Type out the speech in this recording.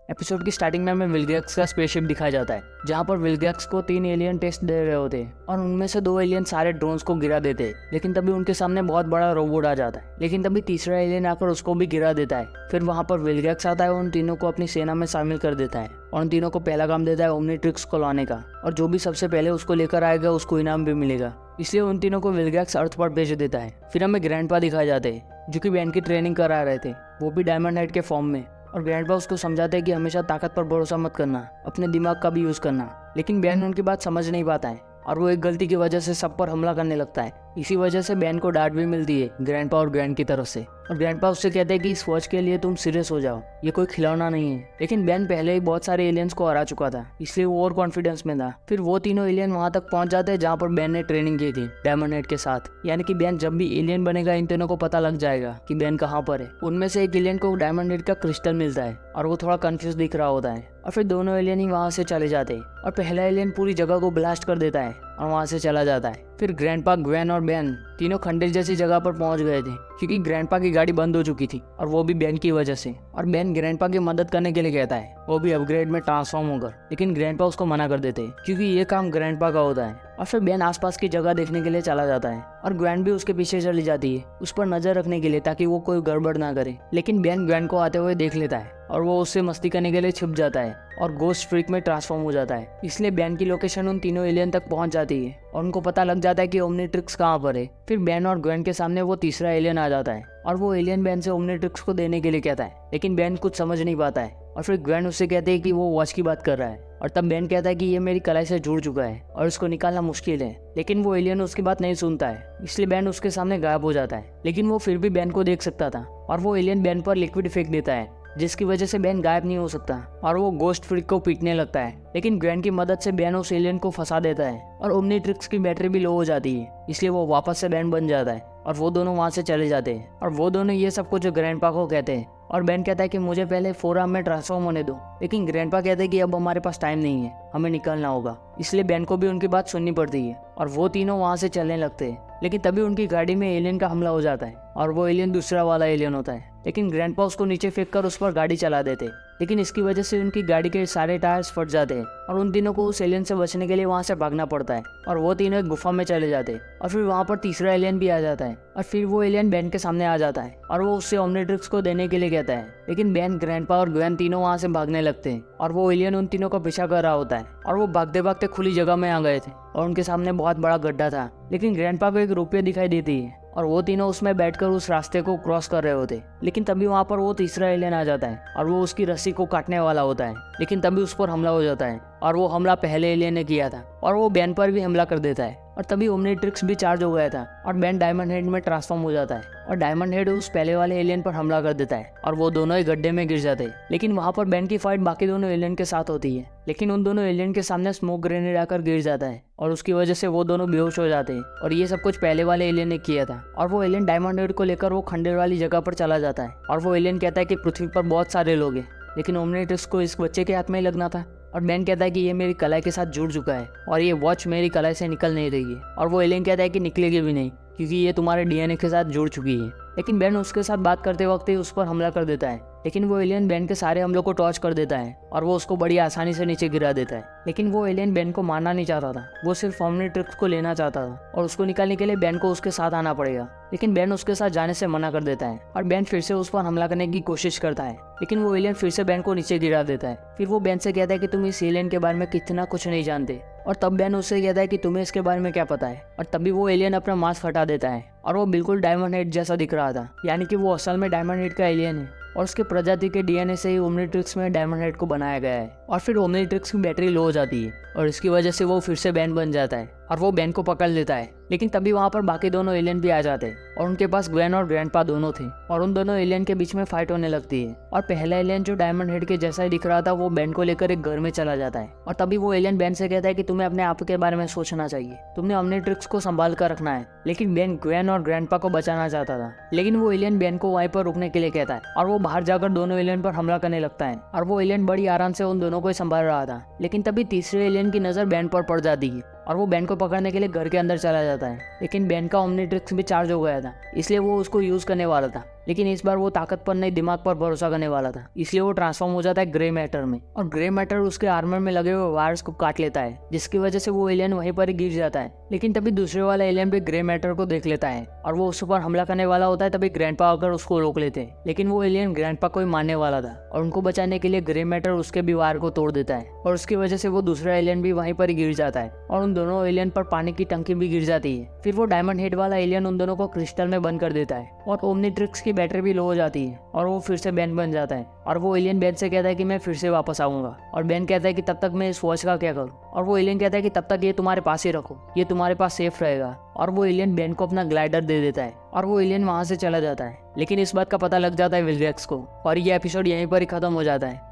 Episode की starting में हमें विल्गैक्स का स्पेसशिप दिखाया जाता है, जहाँ पर विल्गैक्स को 3 एलियन टेस्ट दे रहे होते हैं और उनमें से 2 एलियन सारे ड्रोन्स को गिरा देते हैं। लेकिन तभी उनके सामने बहुत बड़ा रोबोट आ जाता है, लेकिन तभी तीसरा एलियन आकर उसको भी गिरा देता है। फिर वहाँ पर विल्गैक्स आता है और उन तीनों को अपनी सेना में शामिल कर देता है और उन तीनों को पहला काम देता है ओमनीट्रिक्स को लाने का, और जो भी सबसे पहले उसको लेकर आएगा उसको इनाम भी मिलेगा। इसलिए उन तीनों को विल्गैक्स अर्थ पर भेज देता है। फिर हमें ग्रैंडपा दिखाए जाते हैं जो कि बैन की ट्रेनिंग करा रहे थे, वो भी डायमंड हेड के फॉर्म में। और ग्रैंडपा उसको समझाते हैं कि हमेशा ताकत पर भरोसा मत करना, अपने दिमाग का भी यूज़ करना। लेकिन बैन उनकी बात समझ नहीं पाता है और वो एक गलती की वजह से सब पर हमला करने लगता है। इसी वजह से बैन को डांट भी मिलती है ग्रैंडपा और ग्रैंड की तरफ से। और ग्रैंडपा उससे कहते हैं कि इस वॉच के लिए तुम सीरियस हो जाओ, ये कोई खिलौना नहीं है। लेकिन बैन पहले ही बहुत सारे एलियंस को हरा चुका था, इसलिए वो और कॉन्फिडेंस में था। फिर वो तीनों एलियन वहां तक पहुंच जाते हैं जहाँ पर बैन ने ट्रेनिंग की थी डायमंड हेड के साथ। यानी कि बैन जब भी एलियन बनेगा इन तीनों को पता लग जाएगा कि बैन कहाँ पर है। उनमें से एक एलियन को डायमंड हेड का क्रिस्टल मिलता है और वो थोड़ा कंफ्यूज दिख रहा होता है। और फिर दोनों एलियन ही वहां से चले जाते हैं और पहला एलियन पूरी जगह को ब्लास्ट कर देता है और वहां से चला जाता है। फिर ग्रैंडपा, ग्वेन और बैन तीनों खंडर जैसी जगह पर पहुंच गए थे क्योंकि ग्रैंडपा की गाड़ी बंद हो चुकी थी और वो भी बैन की वजह से। और बैन ग्रैंडपा की मदद करने के लिए कहता है, वो भी अपग्रेड में ट्रांसफॉर्म होकर। लेकिन ग्रैंडपा उसको मना कर देते हैं क्योंकि ये काम ग्रैंडपा का होता है। और फिर बैन आसपास की जगह देखने के लिए चला जाता है और ग्वेन भी उसके पीछे चली जाती है उस पर नजर रखने के लिए, ताकि वो कोई गड़बड़ ना करे। लेकिन बैन ग्वेन को आते हुए देख लेता है और वो उससे मस्ती करने के लिए छिप जाता है और गोस्ट फ्रीक में ट्रांसफॉर्म हो जाता है। इसलिए बैन की लोकेशन उन तीनों एलियन तक पहुंच जाती है और उनको पता लग जाता है कि ओमनीट्रिक्स कहाँ पर है। फिर बैन और ग्वेन के सामने वो तीसरा एलियन आ जाता है और वो एलियन बैन से ओमनीट्रिक्स को देने के लिए कहता है, लेकिन बैन कुछ समझ नहीं पाता है। और फिर ग्वेन उससे कहते हैं कि वो वॉच की बात कर रहा है और तब बैन कहता है कि ये मेरी कलाई से जुड़ चुका है और इसको निकालना मुश्किल है। लेकिन वो एलियन उसकी बात नहीं सुनता है, इसलिए बैन उसके सामने गायब हो जाता है। लेकिन वो फिर भी बैन को देख सकता था और वो एलियन बैन पर लिक्विड फेंक देता है, जिसकी वजह से बैन गायब नहीं हो सकता और वो गोस्ट फ्रीक को पीटने लगता है। लेकिन ग्वेन की मदद से बैन उस एलियन को फंसा देता है और ओमनीट्रिक्स की बैटरी भी लो हो जाती है, इसलिए वो वापस से बैन बन जाता है और वो दोनों वहां से चले जाते हैं। और वो दोनों ये सब कुछ ग्रैंडपा को कहते हैं और बैन कहता है कि मुझे पहले 4 आर्म में ट्रांसफॉर्म होने दो। लेकिन ग्रैंडपा कहते हैं कि अब हमारे पास टाइम नहीं है, हमें निकलना होगा। इसलिए बैन को भी उनकी बात सुननी पड़ती है और वो तीनों वहां से चलने लगते हैं। लेकिन तभी उनकी गाड़ी में एलियन का हमला हो जाता है और वो एलियन दूसरा वाला एलियन होता है। लेकिन ग्रैंडपा उसको नीचे फेंक कर उस पर गाड़ी चला देते, लेकिन इसकी वजह से उनकी गाड़ी के सारे टायर्स फट जाते हैं और उन तीनों को उस एलियन से बचने के लिए वहां से भागना पड़ता है और वो तीनों एक गुफा में चले जाते हैं। और फिर वहां पर तीसरा एलियन भी आ जाता है और फिर वो एलियन बैन के सामने आ जाता है और वो उससे ओमनीट्रिक्स को देने के लिए कहता है। लेकिन बैन, ग्रैंडपा और ग्वेन तीनों वहां से भागने लगते हैं और वो एलियन उन तीनों का पीछा कर रहा होता है और वो भागते भागते खुली जगह में आ गए थे और उनके सामने बहुत बड़ा गड्ढा था। लेकिन ग्रैंडपा को एक रुपया दिखाई देती है और वो तीनों उसमें बैठकर उस रास्ते को क्रॉस कर रहे होते। लेकिन तभी वहां पर वो तीसरा एलियन आ जाता है और वो उसकी रस्सी को काटने वाला होता है। लेकिन तभी उस पर हमला हो जाता है और वो हमला पहले एलियन ने किया था और वो बैन पर भी हमला कर देता है। और तभी ओमनीट्रिक्स भी चार्ज हो गया था और बैन डायमंड हेड में ट्रांसफॉर्म हो जाता है और डायमंड हेड उस पहले वाले एलियन पर हमला कर देता है और वो दोनों ही गड्ढे में गिर जाते हैं। लेकिन वहां पर बैन की फाइट बाकी दोनों एलियन के साथ होती है, लेकिन उन दोनों एलियन के सामने स्मोक ग्रेनेड आकर गिर जाता है और उसकी वजह से वो दोनों बेहोश हो जाते हैं। और ये सब कुछ पहले वाले एलियन ने किया था और वो एलियन डायमंड हेड को लेकर वो खंडर वाली जगह पर चला जाता है और वो एलियन कहता है कि पृथ्वी पर बहुत सारे लोग हैं, लेकिन ओमनीट्रिक्स को इस बच्चे के हाथ में ही लगना था। और बैन कहता है कि ये मेरी कलाई के साथ जुड़ चुका है और ये वॉच मेरी कलाई से निकल नहीं रही है। और वो एलियन कहता है कि निकलेगी भी नहीं क्योंकि ये तुम्हारे डीएनए के साथ जुड़ चुकी है। लेकिन बैन उसके साथ बात करते वक्त ही उस पर हमला कर देता है, लेकिन वो एलियन बैन के सारे हमलों को टॉर्च कर देता है और वो उसको बड़ी आसानी से नीचे गिरा देता है। लेकिन वो एलियन बैन को मारना नहीं चाहता था, वो सिर्फ ओमनीट्रिक्स को लेना चाहता था और उसको निकालने के लिए बैन को उसके साथ आना पड़ेगा। लेकिन बैन उसके साथ जाने से मना कर देता है और बैन फिर से उस पर हमला करने की कोशिश करता है, लेकिन वो एलियन फिर से बैन को नीचे गिरा देता है। फिर वो बैन से कहता है कि तुम इस एलियन के बारे में कितना कुछ नहीं जानते। और तब बैन उससे कहता है कि तुम्हें इसके बारे में क्या पता है। और तभी वो एलियन अपना मास्क हटा देता है और वो बिल्कुल डायमंड हेड जैसा दिख रहा था, यानी कि वो असल में डायमंड हेड का एलियन है और उसके प्रजाति के डीएनए से ही ओमनीट्रिक्स में डायमंड हेड को बनाया गया है। और फिर ओमनीट्रिक्स की बैटरी लो हो जाती है और इसकी वजह से वो फिर से बैन बन जाता है और वो बैन को पकड़ लेता है। लेकिन तभी वहां पर बाकी दोनों एलियन भी आ जाते हैं और उनके पास ग्वेन और ग्रैंडपा दोनों थे और उन दोनों एलियन के बीच में फाइट होने लगती है। और पहला एलियन जो डायमंड हेड के जैसा ही दिख रहा था वो बैन को लेकर एक घर में चला जाता है और तभी वो एलियन बैन से कहता है कि तुम्हें अपने आप के बारे में सोचना चाहिए, तुमने ओमनीट्रिक्स को संभाल कर रखना है। लेकिन बैन ग्वेन और ग्रैंडपा को बचाना चाहता था, लेकिन वो एलियन बैन को वहीं पर रुकने के लिए कहता है और वो बाहर जाकर दोनों एलियन पर हमला करने लगता है और वो एलियन बड़ी आराम से उन दोनों को संभाल रहा था। लेकिन तभी तीसरे एलियन की नजर बैन पर पड़ जाती है और वो बेन को पकड़ने के लिए घर के अंदर चला जाता है। लेकिन बेन का ओमनीट्रिक्स भी चार्ज हो गया था, इसलिए वो उसको यूज करने वाला था। लेकिन इस बार वो ताकत पर नहीं, दिमाग पर भरोसा करने वाला था, इसलिए वो ट्रांसफॉर्म हो जाता है ग्रे मैटर में। और ग्रे मैटर उसके आर्मर में लगे हुए वायर्स को काट लेता है, जिसकी वजह से वो एलियन वहीं पर ही गिर जाता है। लेकिन तभी दूसरे वाला एलियन भी ग्रे मैटर को देख लेता है और वो उस पर हमला करने वाला होता है। तभी ग्रैंडपा आकर उसको रोक लेते हैं, लेकिन वो एलियन ग्रैंडपा को ही मारने वाला था और उनको बचाने के लिए ग्रे मैटर उसके भी वायर को तोड़ देता है और उसकी वजह से वो दूसरा एलियन भी वहीं पर ही गिर जाता है और उन दोनों एलियन पर पानी की टंकी भी गिर जाती है। फिर वो डायमंड हेड वाला एलियन उन दोनों को क्रिस्टल में बंद कर देता है और ओमनीट्रिक्स की बैटरी भी लो हो जाती है और वो फिर से बेन बन जाता है। और वो एलियन बेन से कहता है कि मैं फिर से वापस आऊंगा और बेन कहता है कि तब तक मैं इस वॉच का क्या करूं। और वो एलियन कहता है कि तब तक ये तुम्हारे पास ही रखो, ये तुम्हारे पास सेफ रहेगा। और वो एलियन बेन को अपना ग्लाइडर दे देता है और वो एलियन वहां से चला जाता है। लेकिन इस बात का पता लग जाता है विल्ड्रेक्स को और ये एपिसोड यहीं पर ही खत्म हो जाता है।